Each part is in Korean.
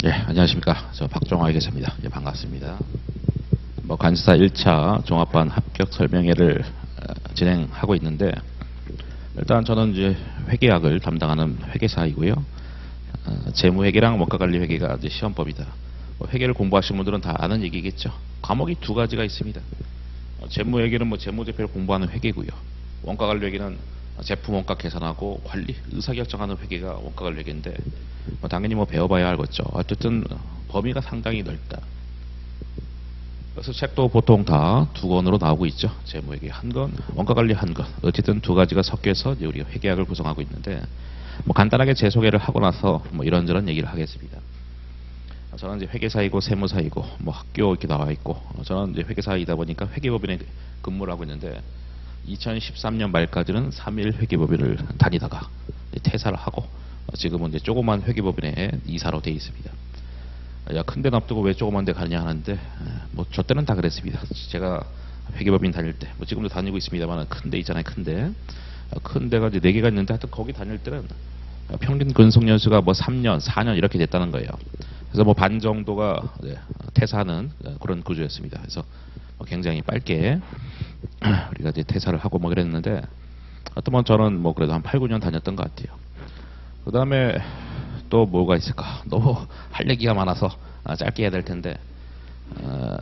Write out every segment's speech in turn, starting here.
예, 안녕하십니까. 저 박종화 계십니다. 예, 반갑습니다. 관세사 1차 종합반 합격 설명회를 진행하고 있는데, 일단 저는 이제 회계학을 담당하는 회계사이고요. 재무회계랑 원가관리회계가 이제 시험법이다. 회계를 공부하신 분들은 다 아는 얘기겠죠. 과목이 두 가지가 있습니다. 재무회계는 재무제표를 공부하는 회계고요. 원가관리회계는 제품 원가 계산하고 관리, 의사결정하는 회계가 원가관리회계인데, 당연히 배워봐야 알겠죠. 어쨌든 범위가 상당히 넓다. 그래서 책도 보통 다 두 권으로 나오고 있죠. 재무회계 한 권, 원가관리 한 권. 어쨌든 두 가지가 섞여서 이제 우리가 회계학을 구성하고 있는데, 간단하게 제 소개를 하고 나서 이런저런 얘기를 하겠습니다. 저는 이제 회계사이고 세무사이고 학교 이렇게 나와 있고, 저는 이제 회계사이다 보니까 회계법인에 근무를 하고 있는데, 2013년 말까지는 3일 회계법인을 다니다가 퇴사를 하고, 지금은 이제 조그만 회계법인에 이사로 돼 있습니다. 야, 큰데 놔두고 왜 조그만 데 가냐 하는데, 저 때는 다 그랬습니다. 제가 회계법인 다닐 때, 지금도 다니고 있습니다만, 큰 데 있잖아요, 큰 데. 큰 데가 이제 4개가 있는데, 하여튼 거기 다닐 때는 평균 근속 연수가 3년, 4년 이렇게 됐다는 거예요. 그래서 반 정도가 퇴사하는 그런 구조였습니다. 그래서 굉장히 짧게 우리가 이제 퇴사를 하고 그랬는데, 하여튼 저는 그래도 한 8, 9년 다녔던 것 같아요. 그 다음에 또 뭐가 있을까? 너무 할 얘기가 많아서 짧게 해야 될 텐데,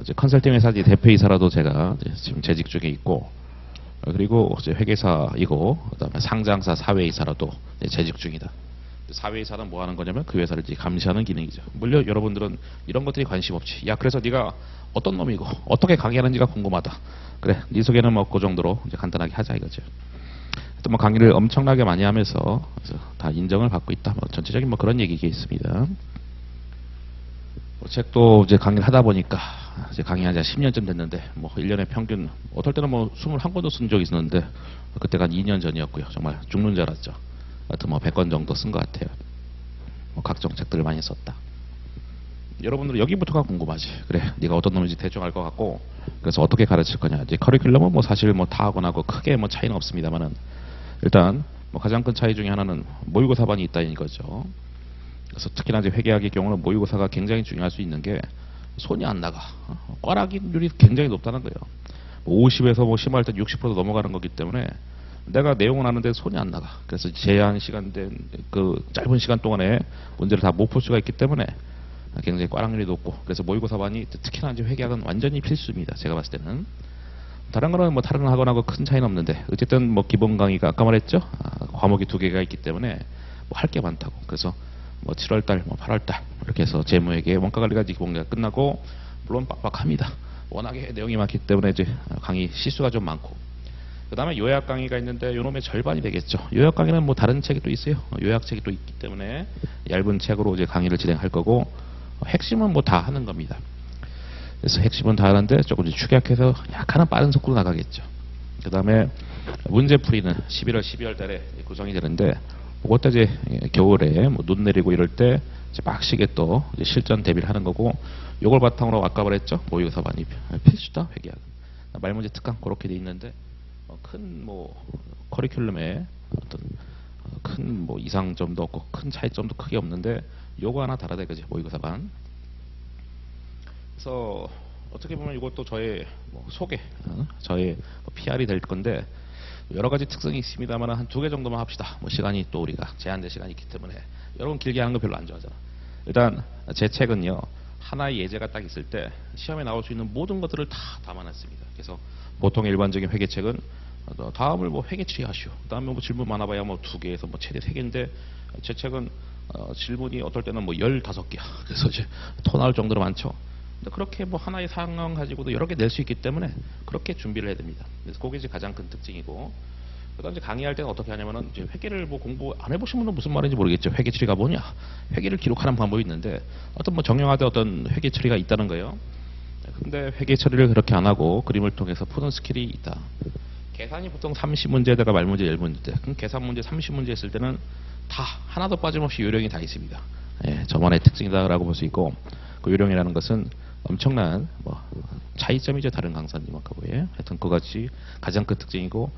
이제 컨설팅 회사 대표이사라도 제가 지금 재직 중에 있고, 그리고 이제 회계사이고, 그다음에 상장사 사회이사라도 재직 중이다. 사회이사는 뭐 하는 거냐면 그 회사를 이제 감시하는 기능이죠. 물론 여러분들은 이런 것들이 관심 없지. 야, 그래서 네가 어떤 놈이고 어떻게 강의하는지가 궁금하다. 그래, 네 소개는 그 정도로 이제 간단하게 하자 이거죠. 또 강의를 엄청나게 많이 하면서 다 인정을 받고 있다. 전체적인 그런 얘기겠습니다. 책도 이제 강의를 하다 보니까 이제 강의한 지 10년쯤 됐는데 1년에 평균 어떨 때는 21권도 쓴 적이 있었는데, 그때가 한 2년 전이었고요. 정말 죽는 줄 알았죠. 하여튼 100권 정도 쓴 것 같아요. 각종 책들을 많이 썼다. 여러분들은 여기부터가 궁금하지. 그래, 네가 어떤 놈인지 대충 알 것 같고, 그래서 어떻게 가르칠 거냐. 이제 커리큘럼은 사실 다 하고 나고 크게 차이는 없습니다만은, 일단 가장 큰 차이 중에 하나는 모의고사반이 있다는 거죠. 그래서 특히나 이제 회계학의 경우는 모의고사가 굉장히 중요할 수 있는 게 손이 안 나가. 꽈락률이 굉장히 높다는 거예요. 50에서 심할 때 60% 넘어가는 거기 때문에 내가 내용은 아는데 손이 안 나가. 그래서 제한 시간된 그 짧은 시간 동안에 문제를 다 못 풀 수가 있기 때문에 굉장히 꽈락률이 높고, 그래서 모의고사반이 특히나 이제 회계학은 완전히 필수입니다. 제가 봤을 때는. 다른 거는 다른 학원하고 큰 차이는 없는데, 어쨌든 기본 강의가 아까 말했죠. 과목이 2개가 있기 때문에 할 게 많다고. 그래서 7월달, 8월달 이렇게 해서 재무회계 원가관리가 기본계가 끝나고, 물론 빡빡합니다. 워낙에 내용이 많기 때문에 이제 강의 시수가 좀 많고, 그 다음에 요약 강의가 있는데 요놈의 절반이 되겠죠. 요약 강의는 다른 책이 또 있어요. 요약책이 또 있기 때문에 얇은 책으로 이제 강의를 진행할 거고, 핵심은 다 하는 겁니다. 그래서 핵심은 다 하는데 조금 축약해서 약간은 빠른 속도로 나가겠죠. 그 다음에 문제풀이는 11월, 12월 달에 구성이 되는데, 그것도 이제 겨울에 눈 내리고 이럴 때 빡시게 또 이제 실전 대비를 하는 거고, 요걸 바탕으로 아까 말했죠. 모의고사 반입 필수다 회계학. 말문제 특강 그렇게 돼 있는데, 큰 커리큘럼에 어떤 큰 이상점도 없고 큰 차이점도 크게 없는데, 요거 하나 달아야 되겠지. 모의고사 반. 그래서 어떻게 보면 이것도 저의 소개, 저의 PR이 될 건데, 여러 가지 특성이 있습니다만 한 2개 정도만 합시다. 시간이 또 우리가 제한된 시간이 있기 때문에. 여러분 길게 하는 거 별로 안 좋아하잖아. 일단 제 책은요, 하나의 예제가 딱 있을 때 시험에 나올 수 있는 모든 것들을 다 담아놨습니다. 그래서 보통 일반적인 회계책은 다음을 회계 처리하시오. 다음에 질문 많아봐야 2개에서 최대 3개인데, 제 책은 질문이 어떨 때는 15개야. 그래서 이제 토 나올 정도로 많죠. 근데 그렇게 하나의 상황 가지고도 여러 개 낼 수 있기 때문에 그렇게 준비를 해야 됩니다. 그래서 그게 이제 가장 큰 특징이고, 그다음 이제 강의할 때는 어떻게 하냐면은, 이제 회계를 공부 안 해보신 분은 무슨 말인지 모르겠죠. 회계 처리가 뭐냐? 회계를 기록하는 방법이 있는데, 어떤 정형화된 어떤 회계 처리가 있다는 거예요. 근데 회계 처리를 그렇게 안 하고 그림을 통해서 푸는 스킬이 있다. 계산이 보통 30문제에다가 말문제 10문제. 그럼 계산 문제 30문제 했을 때는 다 하나도 빠짐없이 요령이 다 있습니다. 예, 저만의 특징이다라고 볼 수 있고, 그 요령이라는 것은 엄청난 차이점이죠. 다른 강사님하고의. 하여튼 그것이 가장 큰 특징이고,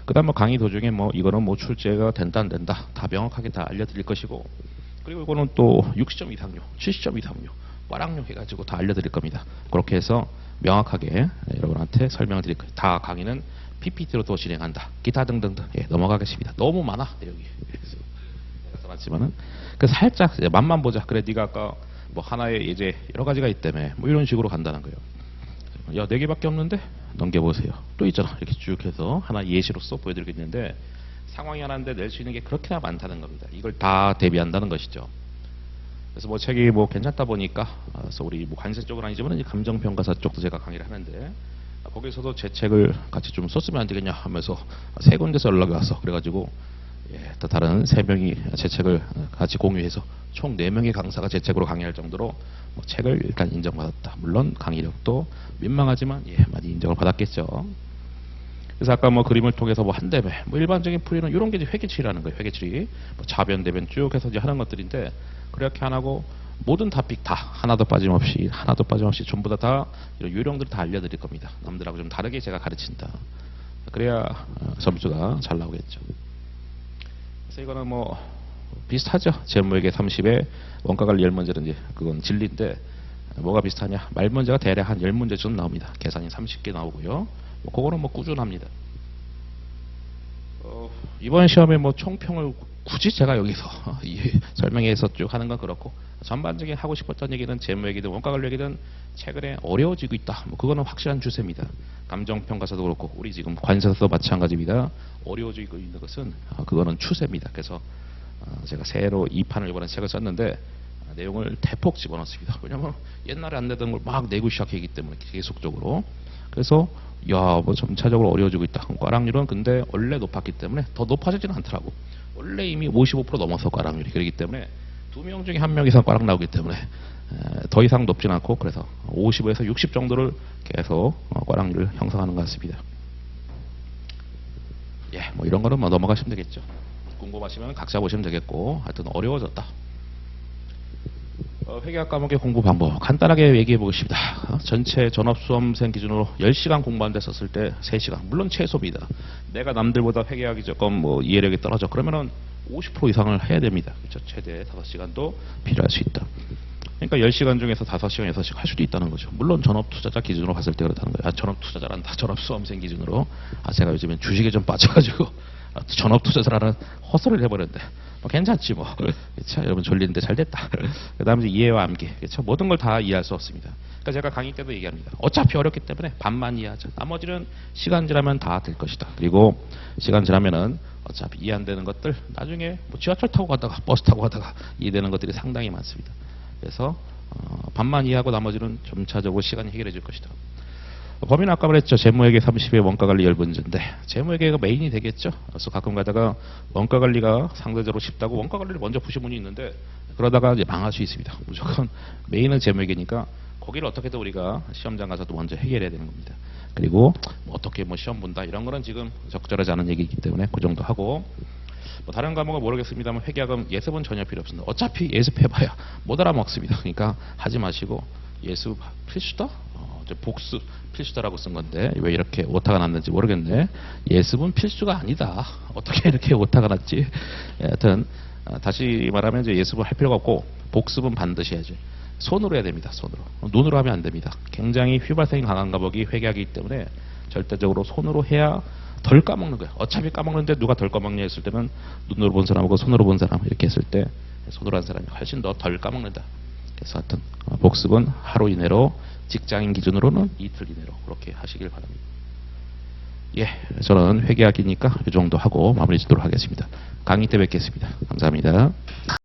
그 다음 강의 도중에 이거는 출제가 된다 안 된다 다 명확하게 다 알려드릴 것이고, 그리고 이거는 또 60점 이상료, 70점 이상료, 꽈락료 해가지고 다 알려드릴 겁니다. 그렇게 해서 명확하게 여러분한테 설명을 드릴 거예요. 다 강의는 PPT로 또 진행한다. 기타 등등등. 예, 넘어가겠습니다. 너무 많아 내용이. 그래서 내가 써놨지만은 그 살짝 이제 맛만 보자. 그래 네가 아까 뭐 하나의 이제 여러 가지가 있다며 뭐 이런 식으로 간다는 거예요. 야, 4개밖에 없는데 넘겨보세요. 또 있잖아. 이렇게 쭉 해서 하나 예시로서 보여드리겠는데 상황이 하나인데 낼 수 있는 게 그렇게나 많다는 겁니다. 이걸 다 대비한다는 것이죠. 그래서 뭐 책이 뭐 괜찮다 보니까 그래서 우리 뭐 관세 쪽은 아니지만 감정평가사 쪽도 제가 강의를 하는데 거기서도 제 책을 같이 좀 썼으면 안 되겠냐 하면서 3군데서 연락이 왔어. 그래가지고 예, 또 다른 3명이 제 책을 같이 공유해서 총 4명의 강사가 제 책으로 강의할 정도로 뭐 책을 일단 인정받았다. 물론 강의력도 민망하지만 예, 많이 인정을 받았겠죠. 그래서 아까 뭐 그림을 통해서 뭐 한대매, 뭐 일반적인 풀이는 이런 게 이제 회계치라는 거예요. 회계치, 뭐 자변, 대변 쭉 해서 이제 하는 것들인데 그렇게 안 하고 모든 토픽 다 하나도 빠짐없이 전부 다 이런 요령들을 다 알려드릴 겁니다. 남들하고 좀 다르게 제가 가르친다. 그래야 점수가 잘 나오겠죠. 그래서 이거는 뭐 비슷하죠. 재무회계 30에 원가관리 10문제는 이제 그건 진리인데 뭐가 비슷하냐? 말문제가 대략 한 10문제 정도 나옵니다. 계산이 30개 나오고요. 뭐 그거는 뭐 꾸준합니다. 이번 시험에 뭐 총평을 굳이 제가 여기서 설명해서 쭉 하는 건 그렇고 전반적인 하고 싶었던 얘기는 재무회계든 원가관리회계든 최근에 어려워지고 있다. 뭐 그거는 확실한 추세입니다. 감정평가사도 그렇고 우리 지금 관세사도 마찬가지입니다. 어려워지고 있는 것은 그거는 추세입니다. 그래서 제가 새로 2판을 이번에 책을 썼는데 내용을 대폭 집어넣습니다. 왜냐하면 옛날에 안 내던 걸 막 내고 시작하기 때문에 계속적으로. 그래서 야, 뭐 점차적으로 어려워지고 있다. 꽈락률은 근데 원래 높았기 때문에 더 높아지지는 않더라고. 원래 이미 55% 넘어서 꽈락률이. 그렇기 때문에 2명 중에 1명 이상 꽈락 나오기 때문에 더 이상 높진 않고 그래서 55에서 60 정도를 계속 꽈락률을 형성하는 것 같습니다. 예, 뭐 이런 거는 뭐 넘어가시면 되겠죠. 궁금하시면 각자 보시면 되겠고 하여튼 어려워졌다. 회계학 과목의 공부 방법 간단하게 얘기해 보겠습니다. 전체 전업수험생 기준으로 10시간 공부하는데 썼을 때 3시간. 물론 최소입니다. 내가 남들보다 회계학이 조금 뭐 이해력이 떨어져. 그러면은 50% 이상을 해야 됩니다. 그렇죠? 최대 5시간도 필요할 수 있다. 그러니까 10시간 중에서 5시간, 6시간 할 수도 있다는 거죠. 물론 전업투자자 기준으로 봤을 때 그렇다는 거예요. 전업투자자란다. 전업수험생 기준으로. 제가 요즘엔 주식에 좀 빠져가지고 전업투자자라는 헛소리를 해버렸는데 뭐 괜찮지 뭐. 그렇죠? 여러분 졸리는데 잘 됐다. 그 다음에 이해와 암기. 그렇죠? 모든 걸 다 이해할 수 없습니다. 그러니까 제가 강의 때도 얘기합니다. 어차피 어렵기 때문에 반만 이해하자. 나머지는 시간 지나면 다 될 것이다. 그리고 시간 지나면은 어차피 이해 안 되는 것들 나중에 뭐 지하철 타고 가다가 버스 타고 가다가 이해되는 것들이 상당히 많습니다. 그래서 반만 이해하고 나머지는 점차적으로 시간이 해결해 줄 것이다. 범위는 아까 말했죠. 재무회계 30의 원가관리 10문제인데 재무회계가 메인이 되겠죠. 그래서 가끔 가다가 원가관리가 상대적으로 쉽다고 원가관리를 먼저 푸신 분이 있는데 그러다가 이제 망할 수 있습니다. 무조건 메인은 재무회계니까 거기를 어떻게든 우리가 시험장 가서도 먼저 해결해야 되는 겁니다. 그리고 뭐 어떻게 뭐 시험 본다 이런 거는 지금 적절하지 않은 얘기이기 때문에 그 정도 하고 뭐 다른 과목은 모르겠습니다만 회계학은 예습은 전혀 필요 없습니다. 어차피 예습해봐야 못 알아먹습니다. 그러니까 하지 마시고 예습 필수다? 복습 필수다라고 쓴 건데 왜 이렇게 오타가 났는지 모르겠네. 예습은 필수가 아니다. 어떻게 이렇게 오타가 났지? 하여튼 다시 말하면 이제 예습을 할 필요가 없고 복습은 반드시 해야지. 손으로 해야 됩니다. 손으로. 눈으로 하면 안 됩니다. 굉장히 휘발성이 강한 과목이 회계학이기 때문에 절대적으로 손으로 해야 덜 까먹는 거예요. 어차피 까먹는데 누가 덜 까먹냐 했을 때는 눈으로 본 사람하고 손으로 본 사람 이렇게 했을 때 손으로 한 사람이 훨씬 더 덜 까먹는다. 그래서 하여튼 복습은 하루 이내로 직장인 기준으로는 이틀 이내로 그렇게 하시길 바랍니다. 예, 저는 회계학이니까 이 정도 하고 마무리 짓도록 하겠습니다. 강의 때 뵙겠습니다. 감사합니다.